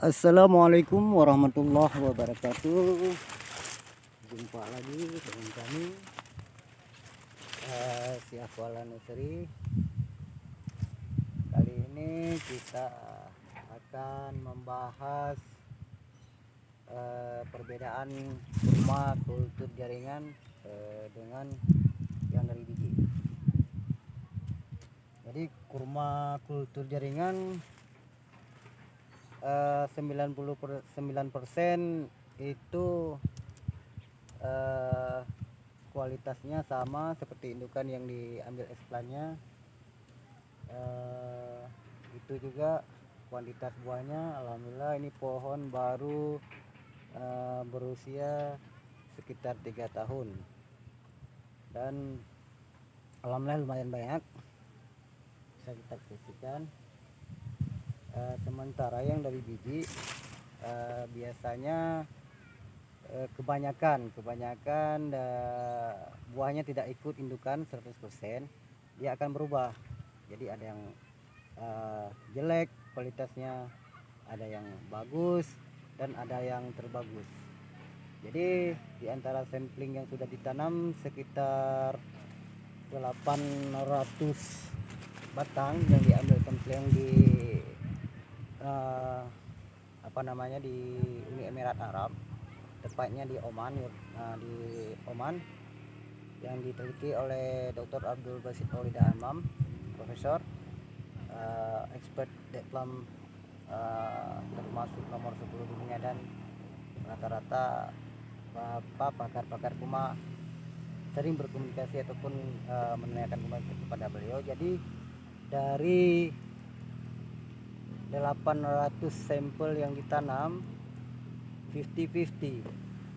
Assalamualaikum warahmatullahi wabarakatuh. Jumpa lagi dengan kami si Aquala Nursery. Kali ini kita akan membahas perbedaan kurma kultur jaringan dengan yang dari biji. Jadi kurma kultur jaringan 99% itu kualitasnya sama seperti indukan yang diambil eksplannya. Itu juga kuantitas buahnya, alhamdulillah ini pohon baru berusia sekitar 3 tahun dan alhamdulillah lumayan banyak, bisa kita saksikan. Sementara yang dari biji biasanya kebanyakan buahnya tidak ikut indukan 100%, dia akan berubah. Jadi ada yang jelek kualitasnya, ada yang bagus, dan ada yang terbagus. Jadi di antara sampling yang sudah ditanam sekitar 800 batang yang diambil sampling di di Uni Emirat Arab, tepatnya di Oman, yang diteliti oleh Dr. Abdul Basit Maulida Amam, profesor expert Deklam, termasuk nomor 10 dunia, dan rata-rata pakar-pakar kurma sering berkomunikasi ataupun menanyakan kepada beliau. Jadi dari 800 sampel yang ditanam 50-50,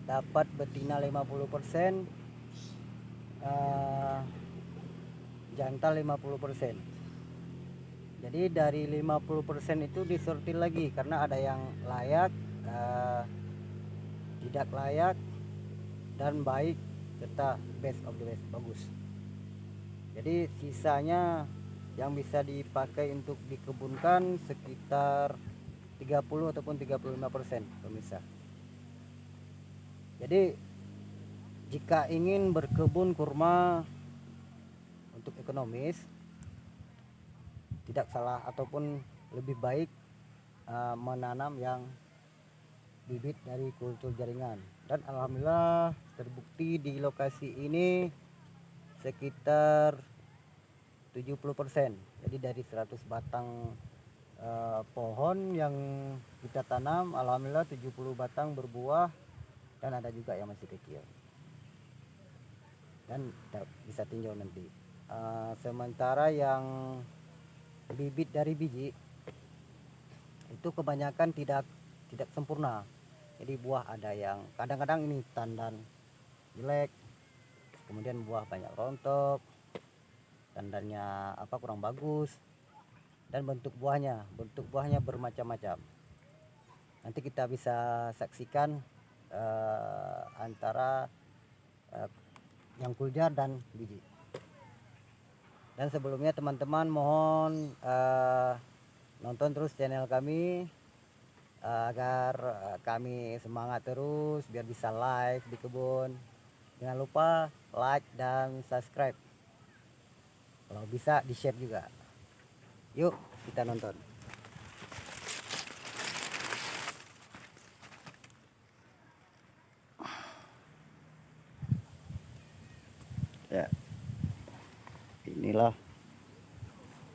dapat betina 50%, jantan 50%. Jadi dari 50% itu disortir lagi karena ada yang layak, tidak layak, dan baik, serta best of the best, bagus. Jadi sisanya yang bisa dipakai untuk dikebunkan sekitar 30 ataupun 35% pemirsa. Jadi jika ingin berkebun kurma untuk ekonomis, tidak salah ataupun lebih baik menanam yang bibit dari kultur jaringan. Dan alhamdulillah terbukti di lokasi ini sekitar 70%. Jadi dari 100 batang pohon yang kita tanam, alhamdulillah 70 batang berbuah, dan ada juga yang masih kecil dan bisa tinjau nanti. Sementara yang bibit dari biji itu kebanyakan tidak sempurna. Jadi buah ada yang kadang-kadang ini tandan jelek, kemudian buah banyak rontok, tandannya kurang bagus, dan bentuk buahnya bermacam-macam. Nanti kita bisa saksikan antara yang kuljar dan biji. Dan sebelumnya teman-teman mohon nonton terus channel kami agar kami semangat terus biar bisa live di kebun. Jangan lupa like dan subscribe, kalau bisa di share juga. Yuk kita nonton. Ya, inilah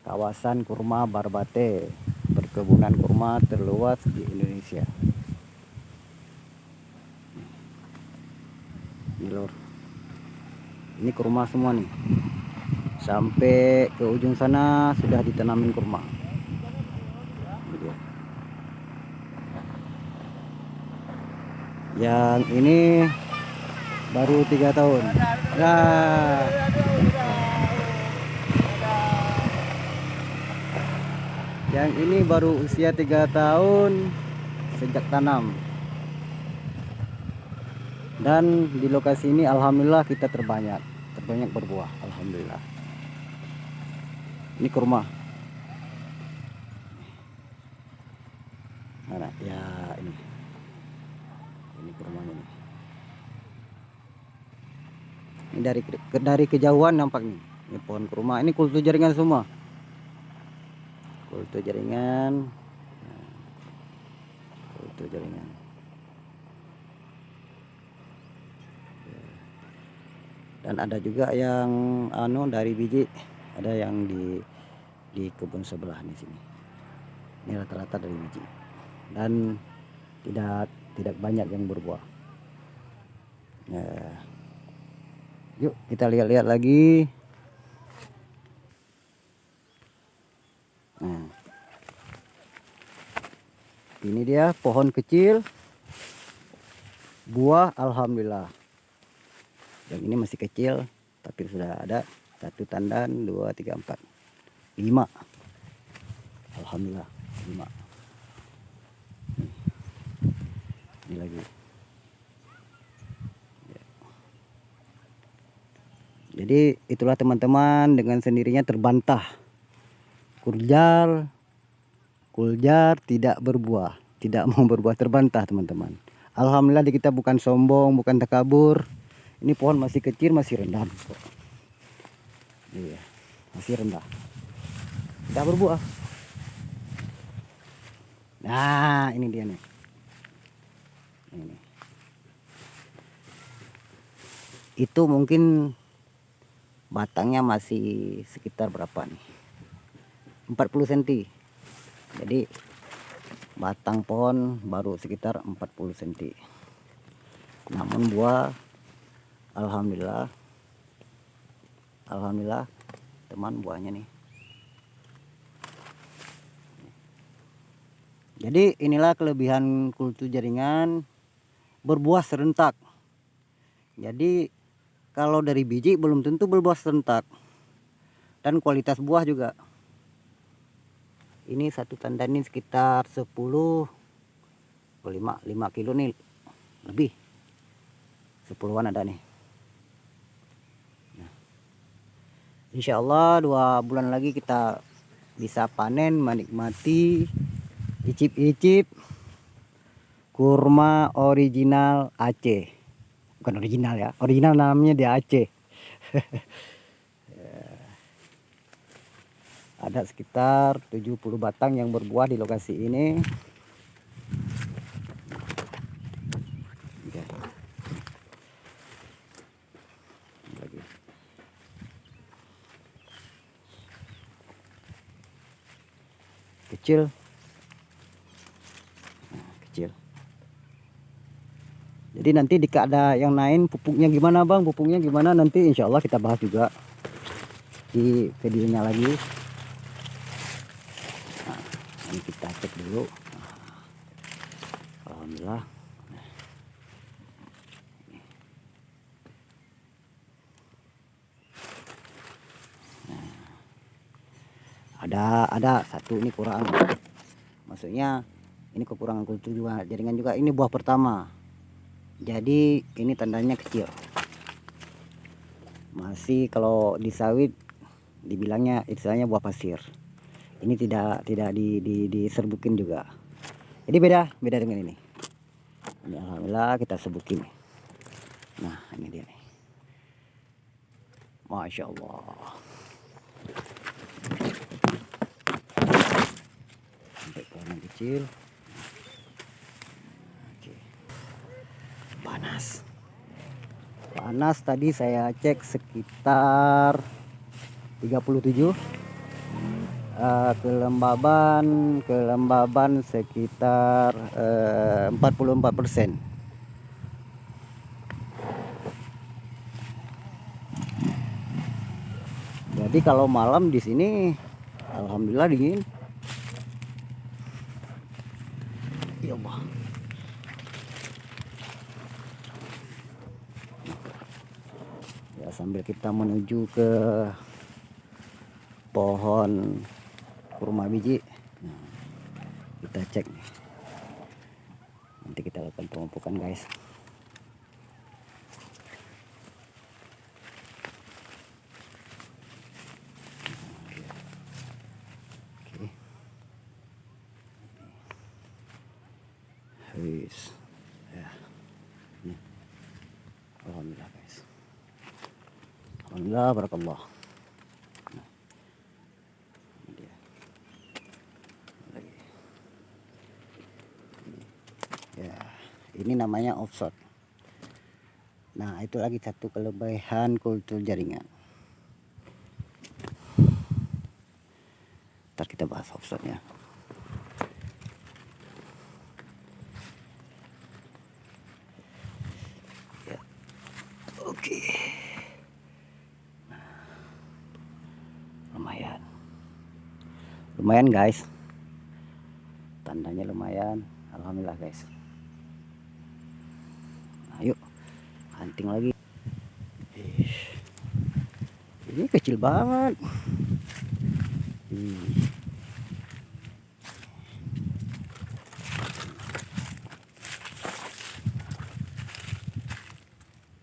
kawasan kurma Barbate, perkebunan kurma terluas di Indonesia. Ini lor, ini kurma semua nih, sampai ke ujung sana sudah ditanamin kurma. Yang ini baru 3 tahun. Nah, yang ini baru usia 3 tahun sejak tanam. Dan di lokasi ini alhamdulillah kita terbanyak berbuah, alhamdulillah. Ini kurma. Mana ya, ini kurmanya nih. Ini dari kejauhan nampak nih. Ini pohon kurma, ini kultur jaringan semua. Kultur jaringan. Nah, kultur jaringan. Dan ada juga yang dari biji, ada yang di kebun sebelah nih sini. Ini rata-rata dari biji. Dan tidak banyak yang berbuah. Nah, yuk kita lihat-lihat lagi. Nah, ini dia pohon kecil, buah alhamdulillah. Yang ini masih kecil, tapi sudah ada 1 tandan, 2, 3, 4, 5. Alhamdulillah 5. Ini lagi. Jadi itulah teman-teman, dengan sendirinya terbantah kuljar tidak berbuah, tidak mau berbuah, terbantah teman-teman. Alhamdulillah kita bukan sombong, bukan takabur. Ini pohon masih kecil, masih rendah. Iya, masih rendah. Tidak berbuah. Nah, ini dia nih. Ini. Itu mungkin batangnya masih sekitar berapa nih? 40 cm. Jadi batang pohon baru sekitar 40 cm. Namun buah alhamdulillah teman, buahnya nih. Jadi inilah kelebihan kultur jaringan, berbuah serentak. Jadi kalau dari biji belum tentu berbuah serentak. Dan kualitas buah juga. Ini 1 tandan ini sekitar 10, 5 kilo nih lebih. 10-an ada nih. Nah, insya Allah 2 bulan lagi kita bisa panen, menikmati, icip-icip kurma original Aceh. Bukan original ya, original namanya di Aceh. Ada sekitar 70 batang yang berbuah di lokasi ini. Lagi. Kecil. Nah, kecil. Jadi nanti jika ada yang lain, pupuknya gimana bang, pupuknya gimana, nanti insya Allah kita bahas juga di videonya lagi. Nah, ini kita cek dulu. Alhamdulillah. Ada 1 ini kurang, maksudnya ini kekurangan kultur juga, jaringan juga. Ini buah pertama, jadi ini tandanya kecil, masih kalau di sawit dibilangnya istilahnya buah pasir. Ini tidak diserbukin juga, jadi beda dengan ini. Ini alhamdulillah kita serbukin. Nah, ini dia nih, Masya Allah. Sampai pohon kecil. Oke. Panas tadi saya cek sekitar 37. Kelembaban sekitar 44%. Jadi kalau malam di sini alhamdulillah dingin. Ya Allah. Ya, sambil kita menuju ke pohon kurma biji, nah, kita cek nih. Nanti kita lakukan pemupukan guys. guys. Ya. Nih. Alhamdulillah guys. Alhamdulillah barakallah. Nah, ini dia. Lagi. Ya, ini namanya offshore. Nah, itu lagi satu kelebihan kultur jaringan. Ntar kita bahas offshore-nya. Ya. Oke. Nah, lumayan guys, tandanya lumayan. Alhamdulillah guys. Nah, yuk hunting lagi. Ini kecil banget.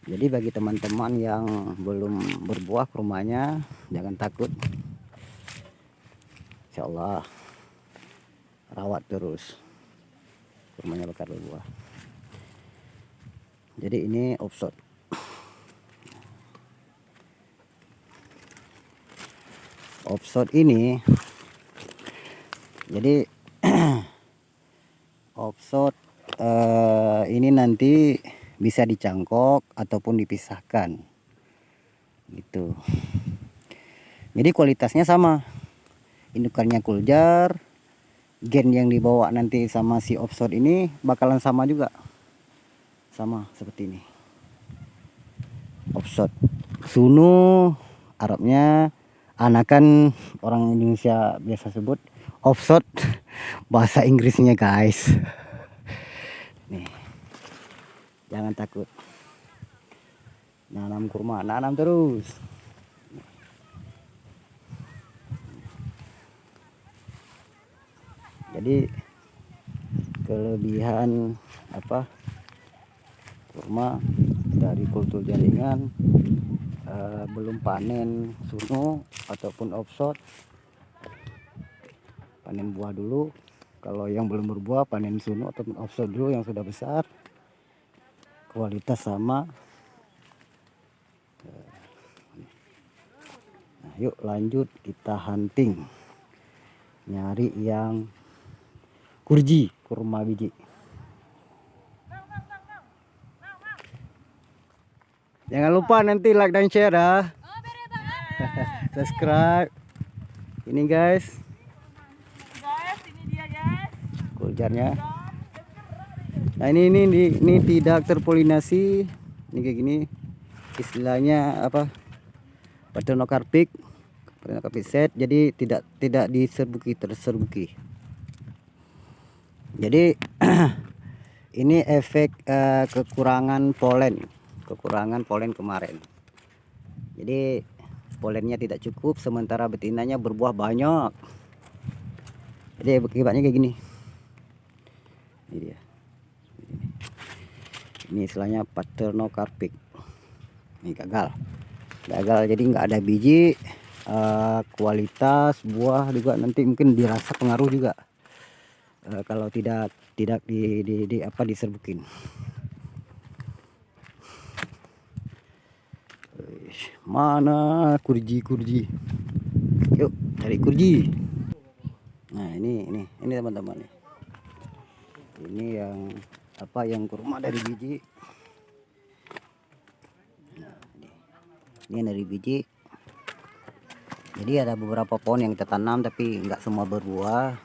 Jadi bagi teman-teman yang belum berbuah ke rumahnya, jangan takut. Insya Allah rawat terus, rumahnya bakal berbuah. Jadi ini offshore. Offshore ini, jadi offshore ini nanti bisa dicangkok ataupun dipisahkan gitu. Jadi kualitasnya sama, indukannya kuljar, gen yang dibawa nanti sama si offshore ini bakalan sama juga, sama seperti ini. Offshore Sunu Arabnya, anakan orang Indonesia biasa sebut offshore bahasa Inggrisnya guys. Nih, jangan takut, nanam kurma, nanam terus. Jadi kelebihan apa kurma dari kultur jaringan, belum panen sunu ataupun offshore, panen buah dulu. Kalau yang belum berbuah panen sunu ataupun offshore dulu yang sudah besar, kualitas sama. Nah, yuk lanjut kita hunting, nyari yang kurji, kurma biji. Jangan lupa nanti like dan share ya. Subscribe. Ini guys, ini dia guys, kuljarnya. Nah ini tidak terpolinasi. Ini kayak gini, istilahnya apa, Parthenocarpic set. Jadi tidak terserbuki. Jadi ini efek kekurangan polen kemarin. Jadi polennya tidak cukup, sementara betinanya berbuah banyak. Jadi akibatnya kayak gini. Ini dia. Ini istilahnya Parthenocarpic. Ini gagal. Jadi nggak ada biji. Kualitas buah juga nanti mungkin dirasa pengaruh juga. Kalau tidak diserbukin. Mana kurji? Yuk cari kurji. Nah ini teman-teman nih. Ini yang kurma dari biji. Nah, ini dari biji. Jadi ada beberapa pohon yang kita tanam tapi nggak semua berbuah.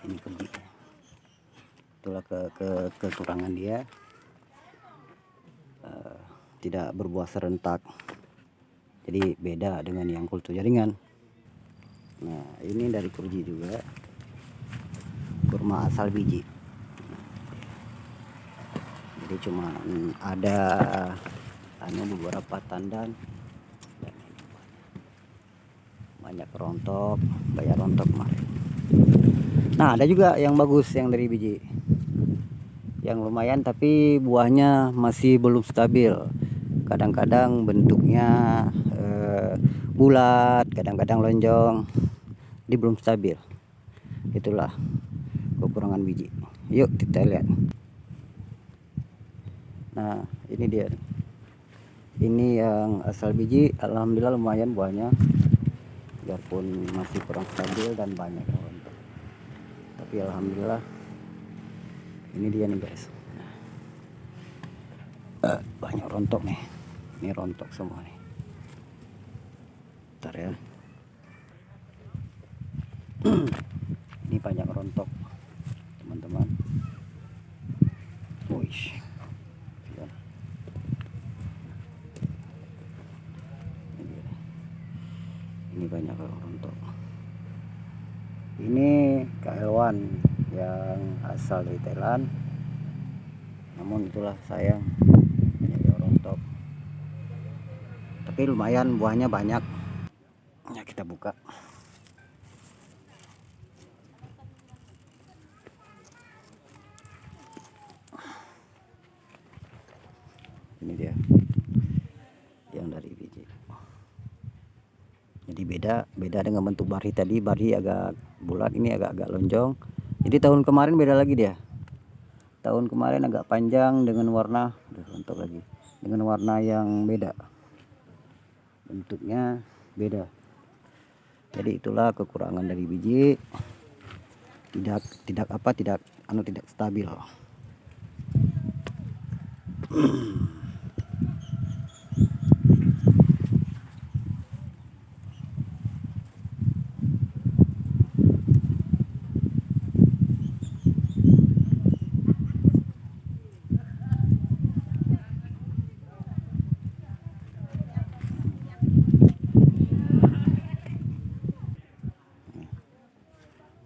Ini kurji. Itulah kekurangan dia. Tidak berbuah serentak. Jadi beda dengan yang kultur jaringan. Nah, ini dari kurji juga. Kurma asal biji. Jadi cuma ada beberapa tandan dan ini banyak rontok, banyak rontok kemarin. Nah, ada juga yang bagus yang dari biji. Yang lumayan tapi buahnya masih belum stabil. Kadang-kadang bentuknya bulat, kadang-kadang lonjong, jadi belum stabil. Itulah kekurangan biji Yuk kita lihat. Nah ini dia, ini yang asal biji. Alhamdulillah lumayan buahnya, biarpun masih kurang stabil dan banyak yang rontok, tapi alhamdulillah ini dia nih guys. Banyak rontok nih, ini rontok semua nih. Bentar ya. Ini banyak rontok teman-teman. Wih, ini banyak rontok. Ini KL1 yang asal dari Thailand, namun itulah sayang banyak yang rontok, tapi lumayan buahnya banyak ya. Kita buka. Ini dia yang dari biji. Jadi beda dengan bentuk bari tadi. Bari agak bulat, ini agak lonjong. Jadi tahun kemarin beda lagi dia. Tahun kemarin agak panjang dengan warna, rontok lagi, dengan warna yang beda, bentuknya beda. Jadi itulah kekurangan dari biji, tidak stabil.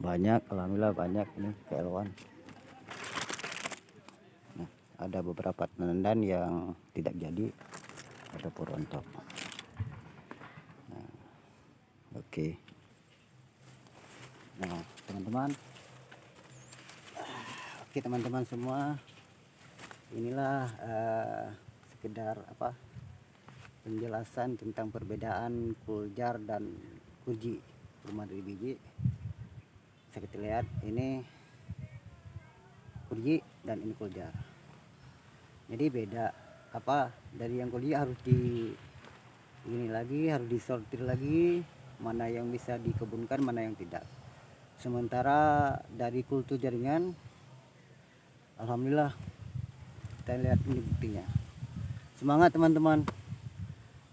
Banyak, alhamdulillah banyak ini KL1. Nah, ada beberapa tandan yang tidak jadi ataupun rontok. Nah, oke. Nah teman-teman, oke teman-teman semua, inilah sekedar penjelasan tentang perbedaan kuljar dan kurji, kurma dari biji. Bisa kita lihat, ini kurji dan ini kuljar. Jadi beda dari yang kurji harus harus disortir lagi, mana yang bisa dikebunkan, mana yang tidak. Sementara dari kultur jaringan, alhamdulillah kita lihat ini buktinya. Semangat teman-teman,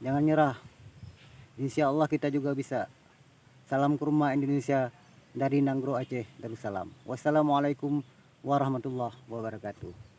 jangan nyerah, insya Allah kita juga bisa. Salam kurma Indonesia dari Nanggro Aceh Darussalam. Wassalamualaikum warahmatullahi wabarakatuh.